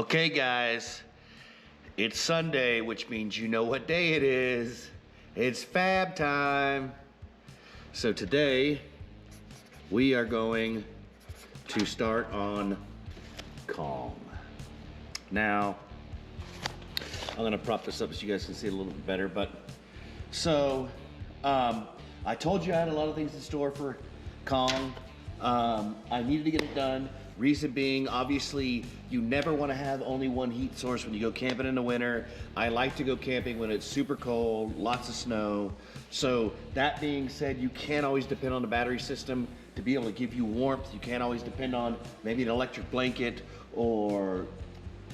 Okay, guys, it's Sunday, which means you know what day it is. It's fab time. So today, we are going to start on Kong. Now, I'm gonna prop this up so you guys can see it a little bit better, I told you I had a lot of things in store for Kong. I needed to get it done. Reason being, obviously, you never want to have only one heat source when you go camping in the winter. I like to go camping when it's super cold, lots of snow. So that being said, you can't always depend on the battery system to be able to give you warmth. You can't always depend on maybe an electric blanket or,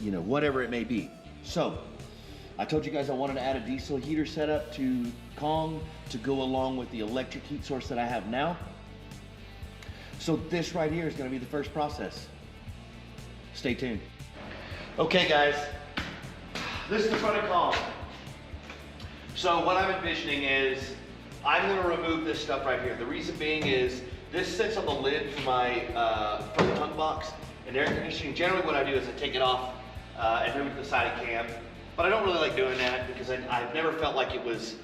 you know, whatever it may be. So I told you guys I wanted to add a diesel heater setup to Kong to go along with the electric heat source that I have now. So this right here is gonna be the first process. Stay tuned. Okay guys, this is the front of Kong. So what I'm envisioning is, I'm gonna remove this stuff right here. The reason being is, this sits on the lid for my front tongue box and air conditioning. Generally what I do is I take it off and move it to the side of camp. But I don't really like doing that because I've never felt like it was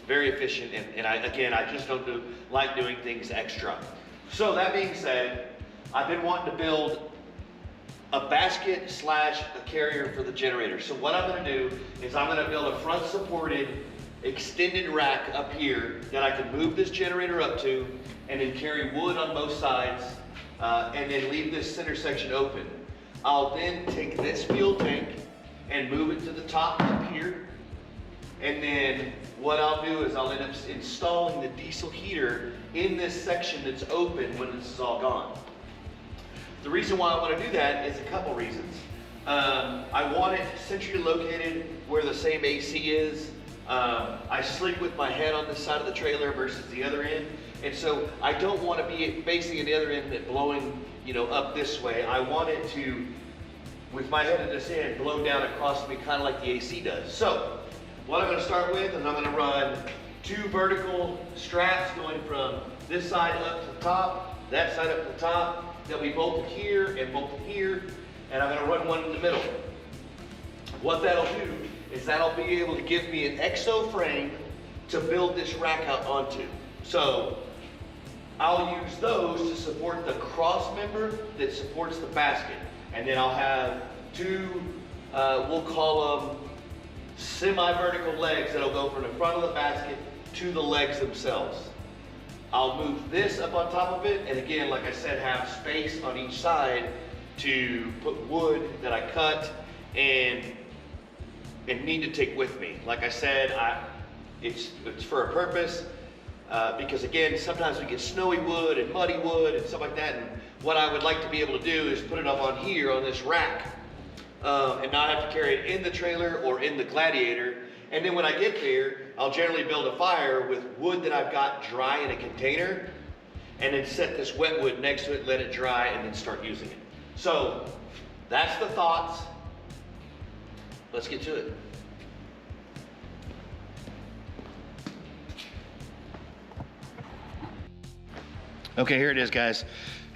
very efficient, and I just don't like doing things extra. So that being said, I've been wanting to build a basket slash a carrier for the generator. So what I'm gonna do is I'm gonna build a front supported extended rack up here that I can move this generator up to and then carry wood on both sides and then leave this center section open. I'll then take this fuel tank and move it to the top up here. And then what I'll do is I'll end up installing the diesel heater in this section that's open when this is all gone. The reason why I want to do that is a couple reasons. I want it centrally located where the same AC is. I sleep with my head on this side of the trailer versus the other end. And so I don't want to be facing the other end and blowing, you know, up this way. I want it to, with my head at this end, blow down across me kind of like the AC does. So what I'm going to start with is I'm going to run 2 vertical straps going from this side up to the top, that side up to the top. They'll be bolted here and bolted here, and I'm going to run one in the middle. What that'll do is that'll be able to give me an exo frame to build this rack out onto. So I'll use those to support the cross member that supports the basket. And then I'll have 2, we'll call them semi-vertical legs that'll go from the front of the basket to the legs themselves. I'll move this up on top of it, and again, like I said, have space on each side to put wood that I cut and need to take with me. Like I said, it's for a purpose, because again, sometimes we get snowy wood and muddy wood and stuff like that, and what I would like to be able to do is put it up on here on this rack and not have to carry it in the trailer or in the Gladiator. And then when I get there, I'll generally build a fire with wood that I've got dry in a container and then set this wet wood next to it, let it dry, and then start using it. So that's the thoughts. Let's get to it. Okay, here it is, guys.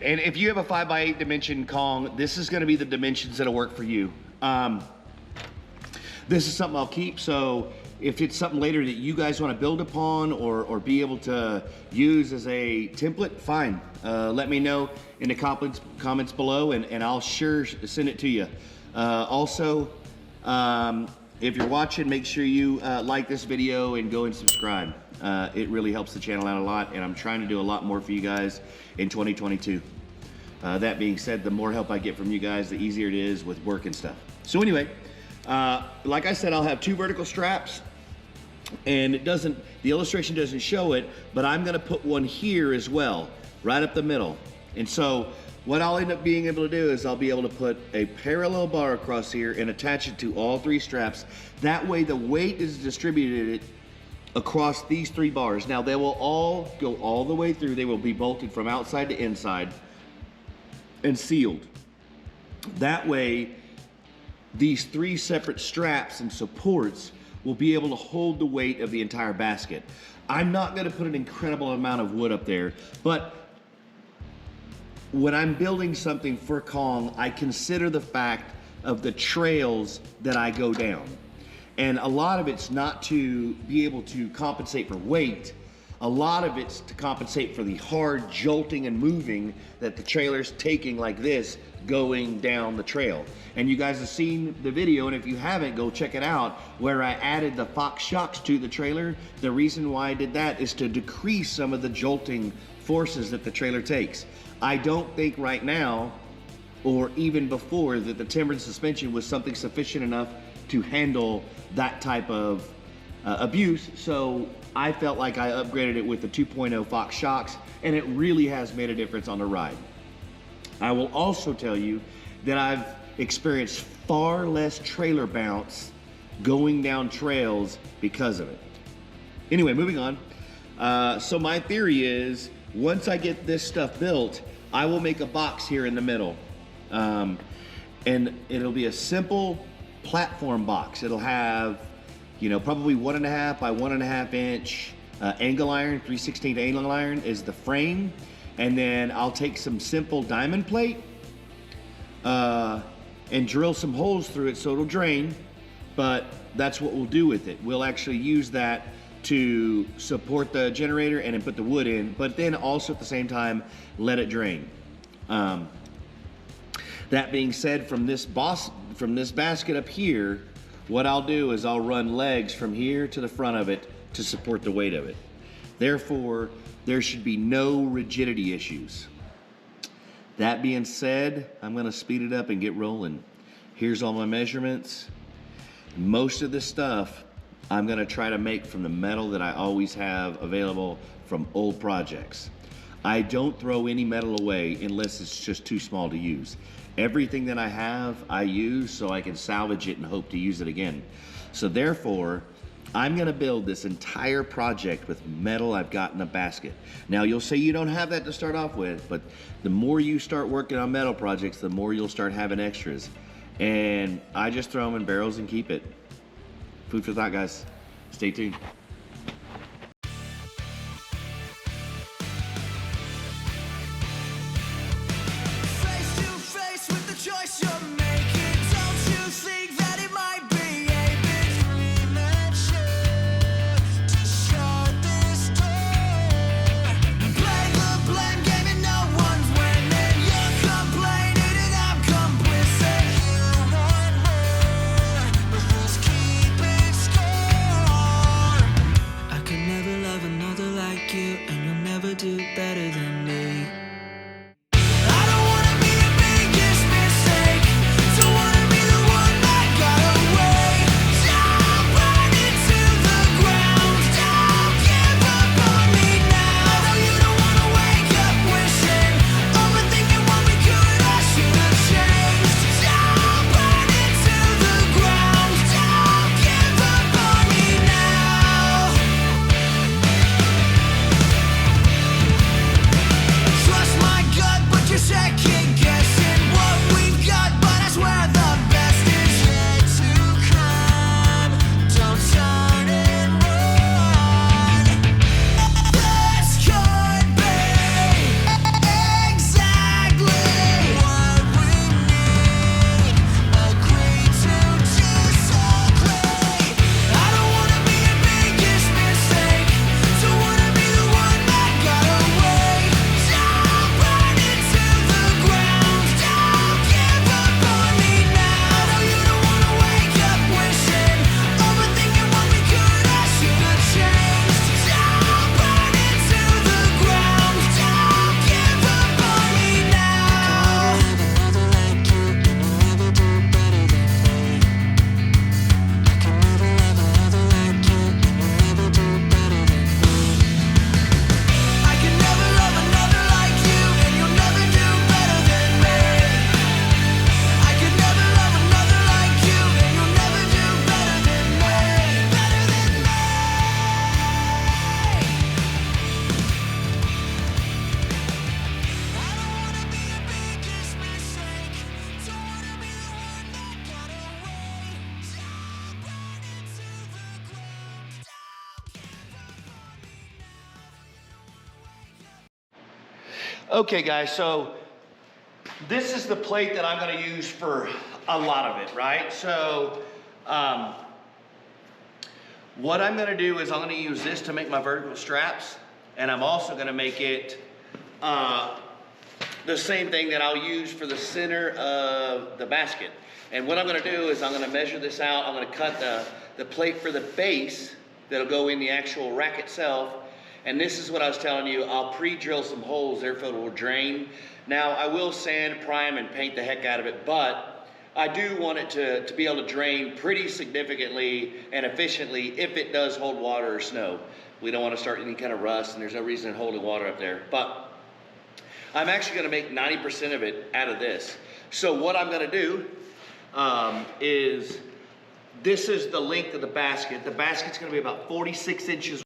And if you have a 5x8 dimension Kong, this is gonna be the dimensions that'll work for you. This is something I'll keep, so if it's something later that you guys wanna build upon or be able to use as a template, fine. Let me know in the comments below and I'll sure send it to you. Also, if you're watching, make sure you like this video and go and subscribe. It really helps the channel out a lot, and I'm trying to do a lot more for you guys in 2022. That being said, the more help I get from you guys, the easier it is with work and stuff. So anyway, like I said, I'll have 2 vertical straps, and the illustration doesn't show it, but I'm gonna put one here as well, right up the middle. And so what I'll end up being able to do is I'll be able to put a parallel bar across here and attach it to all 3 straps. That way the weight is distributed across these 3 bars. Now they will all go all the way through. They will be bolted from outside to inside and sealed. That way these 3 separate straps and supports will be able to hold the weight of the entire basket. I'm not gonna put an incredible amount of wood up there, but when I'm building something for Kong, I consider the fact of the trails that I go down. And a lot of it's not to be able to compensate for weight. A lot of it's to compensate for the hard jolting and moving that the trailer's taking like this going down the trail. And you guys have seen the video, and if you haven't, go check it out, where I added the Fox shocks to the trailer. The reason why I did that is to decrease some of the jolting forces that the trailer takes. I don't think right now, or even before, that the timbered suspension was something sufficient enough to handle that type of abuse. So I felt like I upgraded it with the 2.0 Fox shocks, and it really has made a difference on the ride. I will also tell you that I've experienced far less trailer bounce going down trails because of it. Anyway, moving on. So my theory is, once I get this stuff built, I will make a box here in the middle. And it'll be a simple platform box. It'll have, you know, probably 1.5 by 1.5 inch angle iron, 3/16 angle iron is the frame. And then I'll take some simple diamond plate and drill some holes through it so it'll drain. But that's what we'll do with it. We'll actually use that to support the generator and then put the wood in, but then also at the same time let it drain. That being said, from this basket up here, what I'll do is I'll run legs from here to the front of it to support the weight of it. Therefore, there should be no rigidity issues. That being said, I'm gonna speed it up and get rolling. Here's all my measurements. Most of this stuff I'm gonna try to make from the metal that I always have available from old projects. I don't throw any metal away unless it's just too small to use. Everything that I have, I use so I can salvage it and hope to use it again. So therefore, I'm gonna build this entire project with metal I've got in a basket. Now you'll say you don't have that to start off with, but the more you start working on metal projects, the more you'll start having extras. And I just throw them in barrels and keep it. Food for thought, guys. Stay tuned. Okay guys, so this is the plate that I'm gonna use for a lot of it, right? So, what I'm gonna do is I'm gonna use this to make my vertical straps, and I'm also gonna make it the same thing that I'll use for the center of the basket. And what I'm gonna do is I'm gonna measure this out. I'm gonna cut the plate for the base that'll go in the actual rack itself. And this is what I was telling you, I'll pre-drill some holes, therefore it will drain. Now I will sand, prime, and paint the heck out of it, but I do want it to be able to drain pretty significantly and efficiently if it does hold water or snow. We don't want to start any kind of rust, and there's no reason in holding water up there. But I'm actually gonna make 90% of it out of this. So what I'm gonna do is, this is the length of the basket. The basket's gonna be about 46 inches.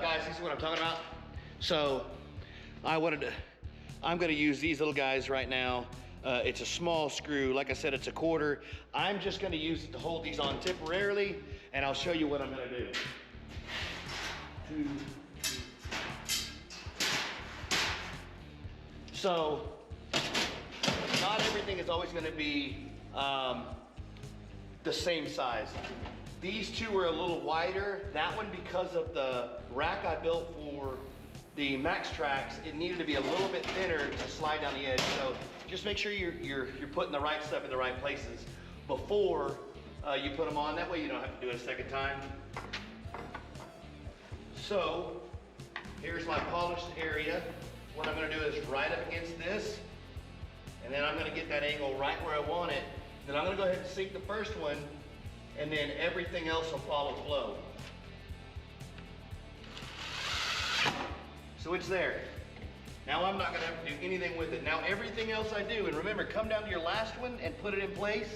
Guys, this is what I'm talking about. So I'm gonna use these little guys right now. It's a small screw. Like I said, it's a quarter. I'm just gonna use it to hold these on temporarily, and I'll show you what I'm gonna do. So, not everything is always gonna be the same size. These two are a little wider. That one, because of the rack I built for the Max Tracks, it needed to be a little bit thinner to slide down the edge. So just make sure you're putting the right stuff in the right places before you put them on. That way you don't have to do it a second time. So here's my polished area. What I'm gonna do is right up against this, and then I'm gonna get that angle right where I want it. Then I'm gonna go ahead and sink the first one, and then everything else will follow flow. So it's there. Now I'm not gonna have to do anything with it. Now everything else I do, and remember, come down to your last one and put it in place,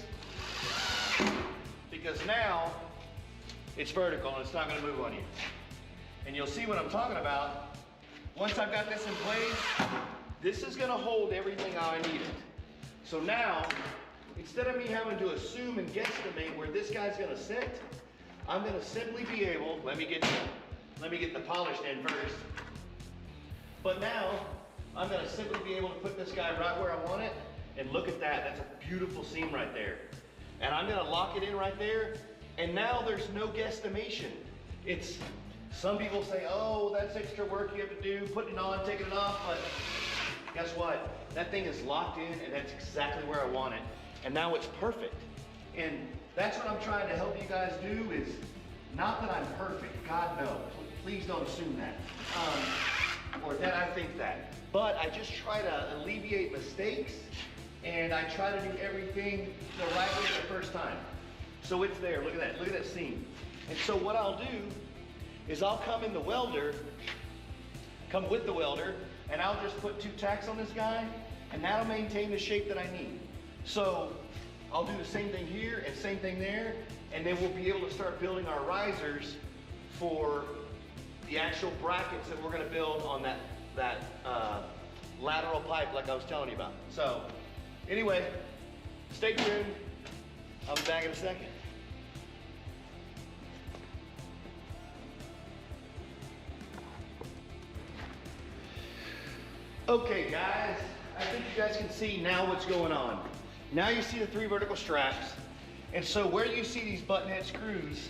because now it's vertical and it's not gonna move on you. And you'll see what I'm talking about. Once I've got this in place, this is gonna hold everything how I need it. So now, instead of me having to assume and guesstimate where this guy's gonna sit, I'm gonna simply be able, let me get the polished in first. But now, I'm gonna simply be able to put this guy right where I want it, and look at that, that's a beautiful seam right there. And I'm gonna lock it in right there, and now there's no guesstimation. Some people say, oh, that's extra work you have to do, putting it on, taking it off, but guess what? That thing is locked in, and that's exactly where I want it. And now it's perfect. And that's what I'm trying to help you guys do, is not that I'm perfect, God no, please don't assume that. Or that I think that. But I just try to alleviate mistakes, and I try to do everything the right way the first time. So it's there, look at that seam. And so what I'll do is I'll come with the welder, and I'll just put 2 tacks on this guy, and that'll maintain the shape that I need. So I'll do the same thing here and same thing there, and then we'll be able to start building our risers for the actual brackets that we're gonna build on that lateral pipe like I was telling you about. So anyway, stay tuned. I'll be back in a second. Okay guys, I think you guys can see now what's going on. Now you see the 3 vertical straps. And so where you see these button head screws,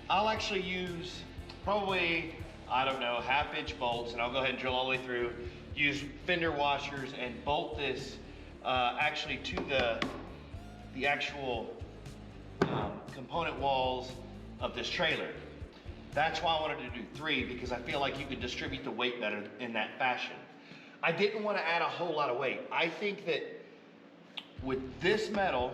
I'll actually use probably, I don't know, 1/2-inch bolts, and I'll go ahead and drill all the way through, use fender washers and bolt this actually to the actual component walls of this trailer. That's why I wanted to do 3, because I feel like you could distribute the weight better in that fashion. I didn't want to add a whole lot of weight. I think that with this metal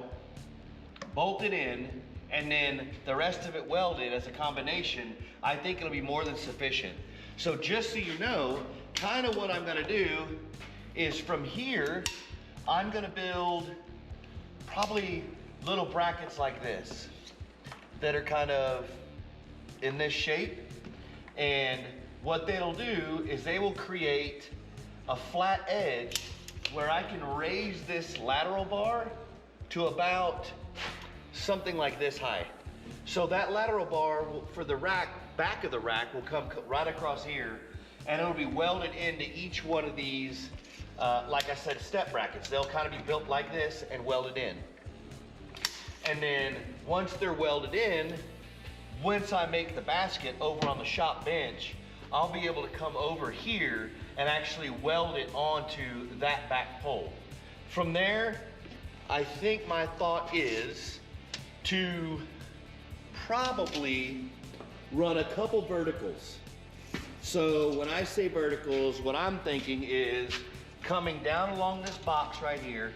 bolted in and then the rest of it welded as a combination, I think it'll be more than sufficient. So just so you know, kind of what I'm gonna do is from here, I'm gonna build probably little brackets like this that are kind of in this shape. And what they'll do is they will create a flat edge where I can raise this lateral bar to about something like this high. So that lateral bar will, for the rack, back of the rack, will come right across here, and it'll be welded into each one of these, like I said, step brackets. They'll kind of be built like this and welded in. And then once they're welded in, once I make the basket over on the shop bench, I'll be able to come over here and actually weld it onto that back pole. From there, I think my thought is to probably run a couple verticals. So when I say verticals, what I'm thinking is coming down along this box right here.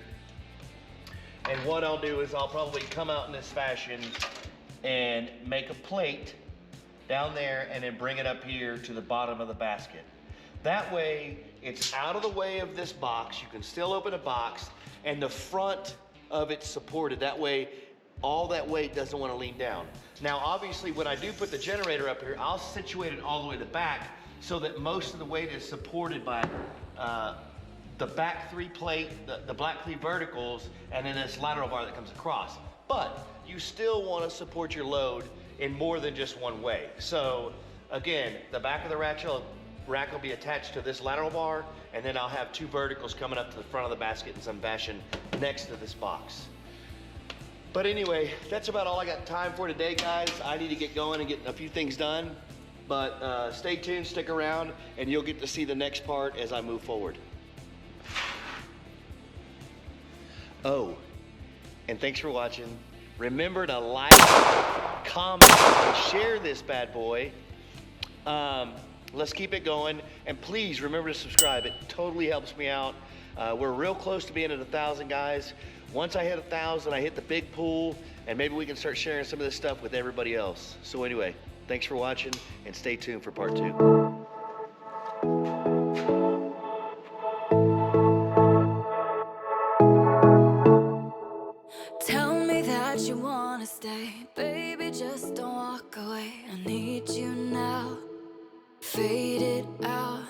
And what I'll do is I'll probably come out in this fashion and make a plate down there and then bring it up here to the bottom of the basket. That way, it's out of the way of this box. You can still open a box, and the front of it's supported. That way, all that weight doesn't want to lean down. Now, obviously, when I do put the generator up here, I'll situate it all the way to the back so that most of the weight is supported by the back 3 plate, the black 3 verticals, and then this lateral bar that comes across. But you still want to support your load in more than just one way. So again, the back of the rack will be attached to this lateral bar, and then I'll have 2 verticals coming up to the front of the basket in some fashion next to this box. But anyway, that's about all I got time for today, guys. I need to get going and get a few things done. But stay tuned, stick around, and you'll get to see the next part as I move forward. Oh, and thanks for watching. Remember to like, comment, and share this bad boy. Let's keep it going, and please remember to subscribe. It totally helps me out. We're real close to being at 1,000, guys. Once I hit 1,000, I hit the big pool, and maybe we can start sharing some of this stuff with everybody else. So anyway, thanks for watching, and stay tuned for part 2. Tell me that you wanna stay, baby, just don't walk away. I need you now, fade it out.